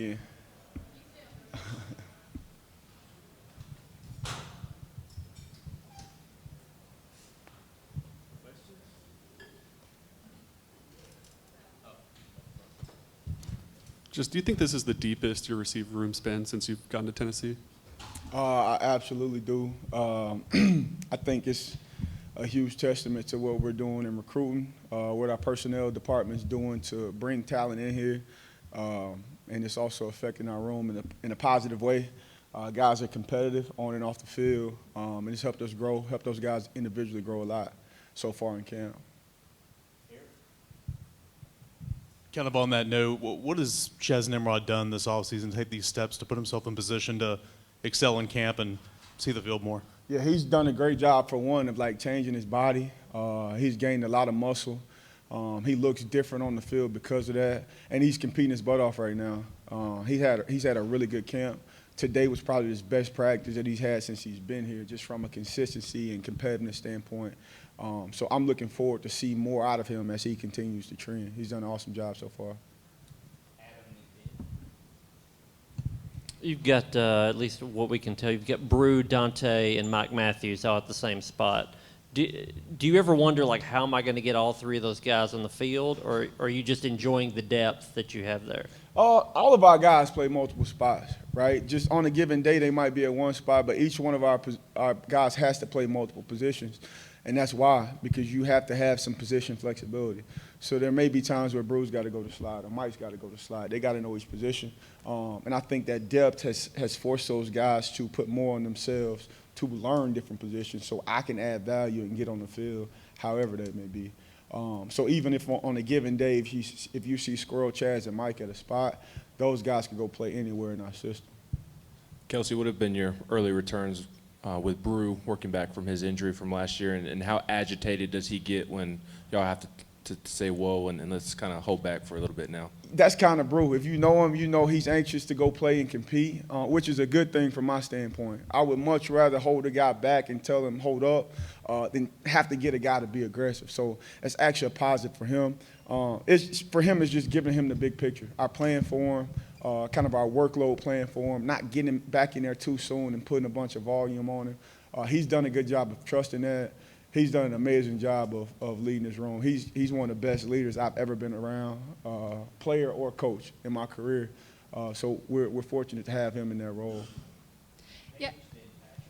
Yeah. Just, do you think this is the deepest your receiver room's been since you've gotten to Tennessee? I absolutely do. I think it's a huge testament to what we're doing in recruiting, what our personnel department's doing to bring talent in here, and it's also affecting our room in a positive way. Guys are competitive on and off the field, and it's helped us grow, helped those guys individually grow a lot so far in camp. Kind of on that note, what has Ches Nimrod done this offseason to take these steps to put himself in position to excel in camp and see the field more? Yeah, he's done a great job for one of like changing his body. He's gained a lot of muscle. He looks different on the field because of that, and he's competing his butt off right now. He's had a really good camp. Today was probably his best practice that he's had since he's been here, just from a consistency and competitiveness standpoint. So I'm looking forward to see more out of him as he continues to train. He's done an awesome job so far. You've got, at least what we can tell, you've got Brew, Dante, and Mike Matthews all at the same spot. Do you ever wonder, like, how am I going to get all three of those guys on the field, or are you just enjoying the depth that you have there? All of our guys play multiple spots, right? Just on a given day, they might be at one spot, but each one of our guys has to play multiple positions. And that's why, because you have to have some position flexibility. So there may be times where Brew's got to go to slide or Mike's got to go to slide. They got to know each position. And I think that depth has forced those guys to put more on themselves to learn different positions so I can add value and get on the field, however that may be. So even if on a given day, if you see Squirrel, Chaz, and Mike at a spot, those guys can go play anywhere in our system. Kelsey, what have been your early returns with Brew working back from his injury from last year, and how agitated does he get when y'all have to say whoa and let's kind of hold back for a little bit now? That's kind of Brew. If you know him, you know he's anxious to go play and compete, which is a good thing from my standpoint. I would much rather hold a guy back and tell him hold up than have to get a guy to be aggressive. So it's actually a positive for him. It's just giving him the big picture. Our plan for him, kind of our workload plan for him, not getting him back in there too soon and putting a bunch of volume on him. He's done a good job of trusting that. He's done an amazing job of leading his room. He's one of the best leaders I've ever been around, player or coach in my career. So we're fortunate to have him in that role.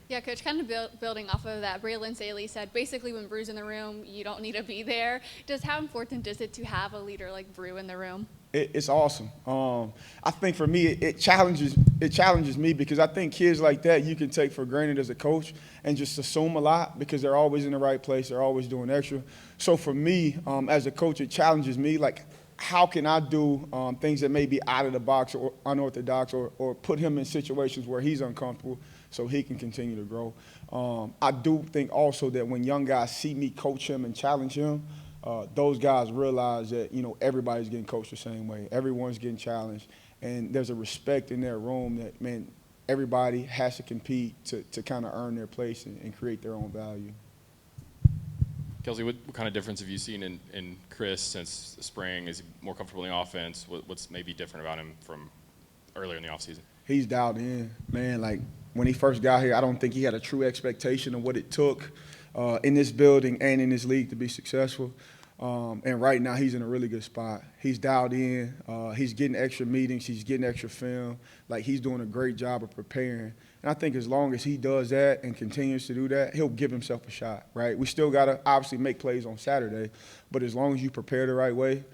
Yeah, Coach, kind of building off of that, Braylon Saley said, basically when Brew's in the room, you don't need to be there. How important is it to have a leader like Brew in the room? It's awesome. I think for me, it challenges me because I think kids like that you can take for granted as a coach and just assume a lot because they're always in the right place, they're always doing extra. So for me, as a coach, it challenges me, like, how can I do things that may be out of the box or unorthodox or put him in situations where he's uncomfortable so he can continue to grow. I do think also that when young guys see me coach him and challenge him, those guys realize that, everybody's getting coached the same way. Everyone's getting challenged. And there's a respect in their room that, man, everybody has to compete to kind of earn their place and create their own value. Kelsey, what kind of difference have you seen in Chris since the spring? Is he more comfortable in the offense? What's maybe different about him from earlier in the offseason? He's dialed in, man. Like, when he first got here, I don't think he had a true expectation of what it took in this building and in this league to be successful. And right now he's in a really good spot. He's dialed in. He's getting extra meetings. He's getting extra film. Like, he's doing a great job of preparing. And I think as long as he does that and continues to do that, he'll give himself a shot, right? We still got to obviously make plays on Saturday, but as long as you prepare the right way,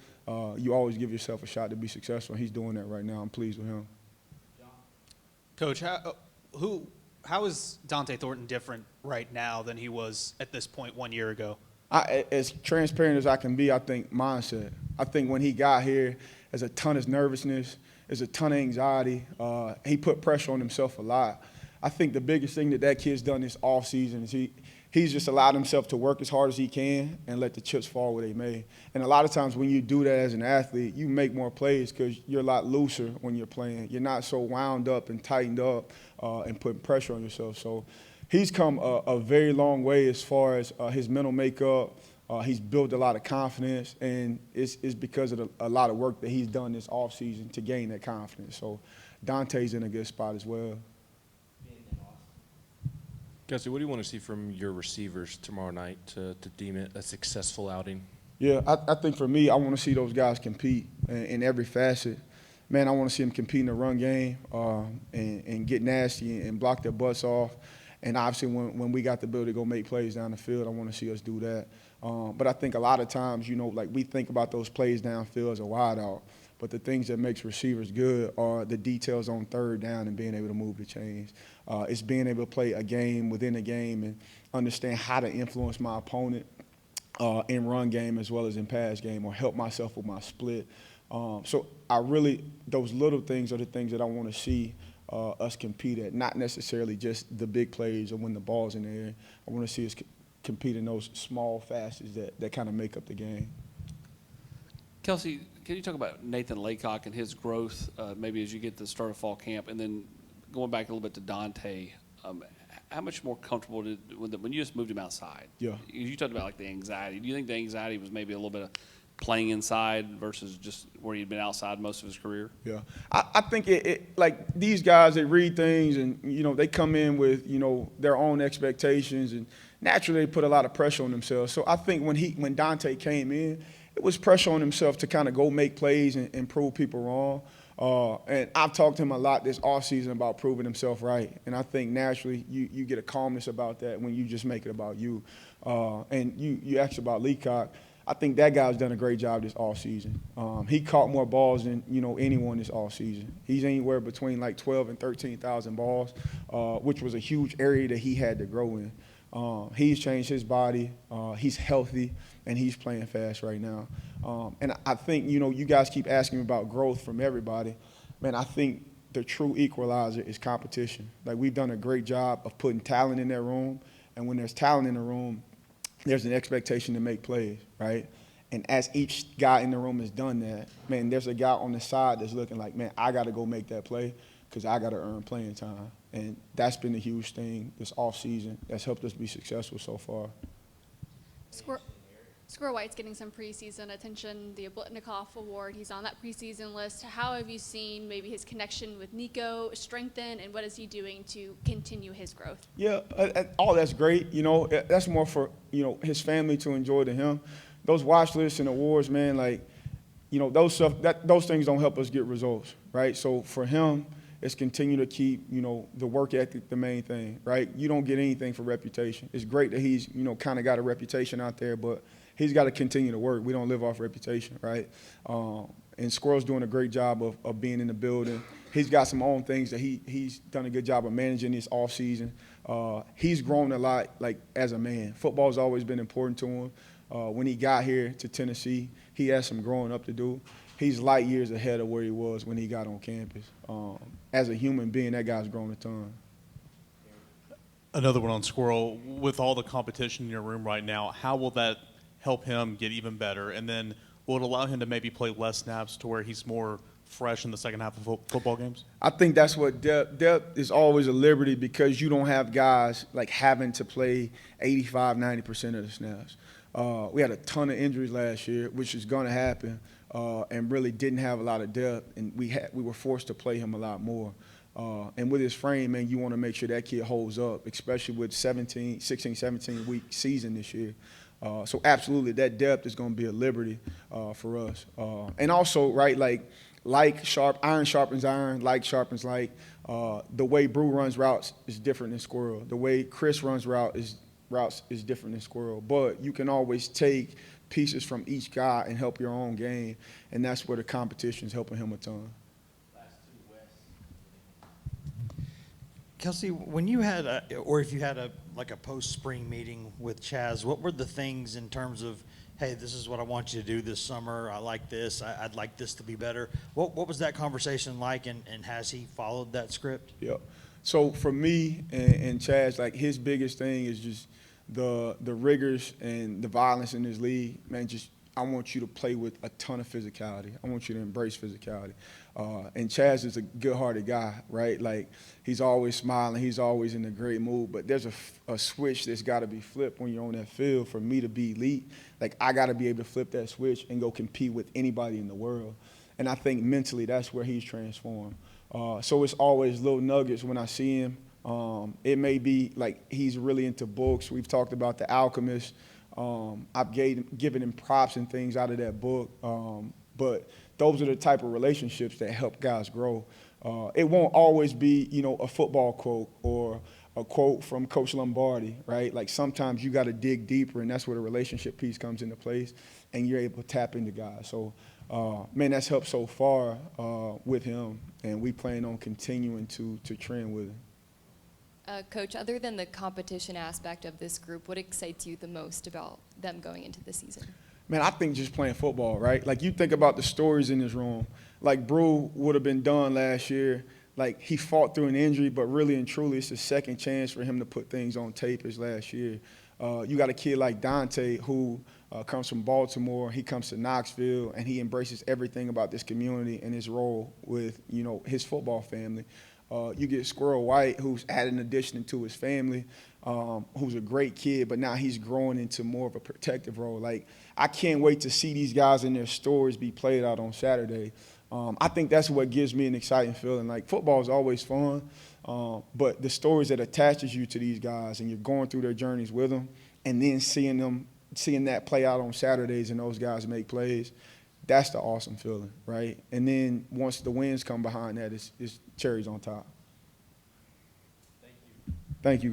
you always give yourself a shot to be successful. And he's doing that right now. I'm pleased with him. Coach, how is Dante Thornton different right now than he was at this point 1 year ago? As transparent as I can be, I think mindset. I think when he got here, there's a ton of nervousness, there's a ton of anxiety. He put pressure on himself a lot. I think the biggest thing that kid's done this offseason is he's just allowed himself to work as hard as he can and let the chips fall where they may. And a lot of times when you do that as an athlete, you make more plays because you're a lot looser when you're playing. You're not so wound up and tightened up and putting pressure on yourself. So he's come a very long way as far as his mental makeup, He's built a lot of confidence, and it's because of a lot of work that he's done this offseason to gain that confidence. So Dante's in a good spot as well. Kelsey, what do you want to see from your receivers tomorrow night to deem it a successful outing? Yeah, I think for me, I want to see those guys compete in every facet. Man, I want to see them compete in the run game and get nasty and block their butts off. And obviously, when we got the ability to go make plays down the field, I want to see us do that. But I think a lot of times, like we think about those plays downfield as a wide out. But the things that makes receivers good are the details on third down and being able to move the chains. It's being able to play a game within a game and understand how to influence my opponent in run game as well as in pass game, or help myself with my split. So those little things are the things that I want to see us compete at, not necessarily just the big plays or when the ball's in the air. I want to see us compete in those small facets that kind of make up the game. Kelsey, can you talk about Nathan Laycock and his growth, maybe as you get to the start of fall camp, and then going back a little bit to Dante, how much more comfortable when you just moved him outside? Yeah. You talked about like the anxiety. Do you think the anxiety was maybe a little bit of playing inside versus just where he'd been outside most of his career? Yeah, I think it like these guys, they read things and, they come in with, their own expectations, and naturally they put a lot of pressure on themselves. So I think when Dante came in, it was pressure on himself to kind of go make plays and prove people wrong. And I've talked to him a lot this offseason about proving himself right. And I think naturally you get a calmness about that when you just make it about you. And you asked about Leacock. I think that guy's done a great job this offseason. He caught more balls than anyone this offseason. He's anywhere between like 12 and 13,000 balls, which was a huge area that he had to grow in. He's changed his body. He's healthy, and he's playing fast right now. And I think, you guys keep asking about growth from everybody. Man, I think the true equalizer is competition. Like, we've done a great job of putting talent in that room, and when there's talent in the room, there's an expectation to make plays, right? And as each guy in the room has done that, man, there's a guy on the side that's looking like, man, I got to go make that play because I got to earn playing time. And that's been a huge thing this offseason that's helped us be successful so far. Squirrel White's getting some preseason attention, the Oblitnikoff Award. He's on that preseason list. How have you seen maybe his connection with Nico strengthen, and what is he doing to continue his growth? Yeah, all that's great. That's more for, his family to enjoy than him. Those watch lists and awards, man, like, those things don't help us get results, right? So for him, it's continue to keep, the work ethic the main thing, right? You don't get anything for reputation. It's great that he's, kind of got a reputation out there, but he's got to continue to work. We don't live off reputation, right? And Squirrel's doing a great job of being in the building. He's got some own things that he's done a good job of managing this offseason. He's grown a lot, like, as a man. Football's always been important to him. When he got here to Tennessee, he has some growing up to do. He's light years ahead of where he was when he got on campus. As a human being, that guy's grown a ton. Another one on Squirrel. With all the competition in your room right now, how will that help him get even better? And then will it allow him to maybe play less snaps to where he's more fresh in the second half of football games? I think that's what depth is always a liberty, because you don't have guys like having to play 85, 90% of the snaps. We had a ton of injuries last year, which is going to happen, and really didn't have a lot of depth, and we were forced to play him a lot more. And with his frame, man, you want to make sure that kid holds up, especially with 16, 17-week season this year. So absolutely, that depth is going to be a liberty for us. And also, right, iron sharpens iron, like sharpens like. The way Brew runs routes is different than Squirrel. The way Chris runs routes is different than Squirrel. But you can always take pieces from each guy and help your own game, and that's where the competition is helping him a ton. Kelsey, when you had if you had a post-spring meeting with Chaz, what were the things in terms of, hey, this is what I want you to do this summer, I like this, I'd like this to be better? What was that conversation like, and has he followed that script? Yeah. So for me and Chaz, like, his biggest thing is just the rigors and the violence in this league. Man, just I want you to play with a ton of physicality. I want you to embrace physicality. And Chaz is a good-hearted guy, right? Like, he's always smiling. He's always in a great mood. But there's a switch that's got to be flipped when you're on that field for me to be elite. Like, I got to be able to flip that switch and go compete with anybody in the world. And I think mentally that's where he's transformed. So it's always little nuggets when I see him. It may be like he's really into books. We've talked about The Alchemist. I've given him props and things out of that book. But those are the type of relationships that help guys grow. It won't always be, a football quote or a quote from Coach Lombardi, right? Like sometimes you got to dig deeper, and that's where the relationship piece comes into place, and you're able to tap into guys. So, man, that's helped so far with him, and we plan on continuing to trend with him. Coach, other than the competition aspect of this group, what excites you the most about them going into the season? Man, I think just playing football, right? Like, you think about the stories in this room. Like, Brew would have been done last year. Like, he fought through an injury, but really and truly it's a second chance for him to put things on tape as last year. You got a kid like Dante who comes from Baltimore. He comes to Knoxville, and he embraces everything about this community and his role with, his football family. You get Squirrel White, who's added an addition to his family, who's a great kid, but now he's growing into more of a protective role. Like, I can't wait to see these guys and their stories be played out on Saturday. I think that's what gives me an exciting feeling. Like, football is always fun, but the stories that attaches you to these guys and you're going through their journeys with them and then seeing that play out on Saturdays and those guys make plays, that's the awesome feeling, right? And then once the wins come behind that, it's cherries on top. Thank you. Thank you.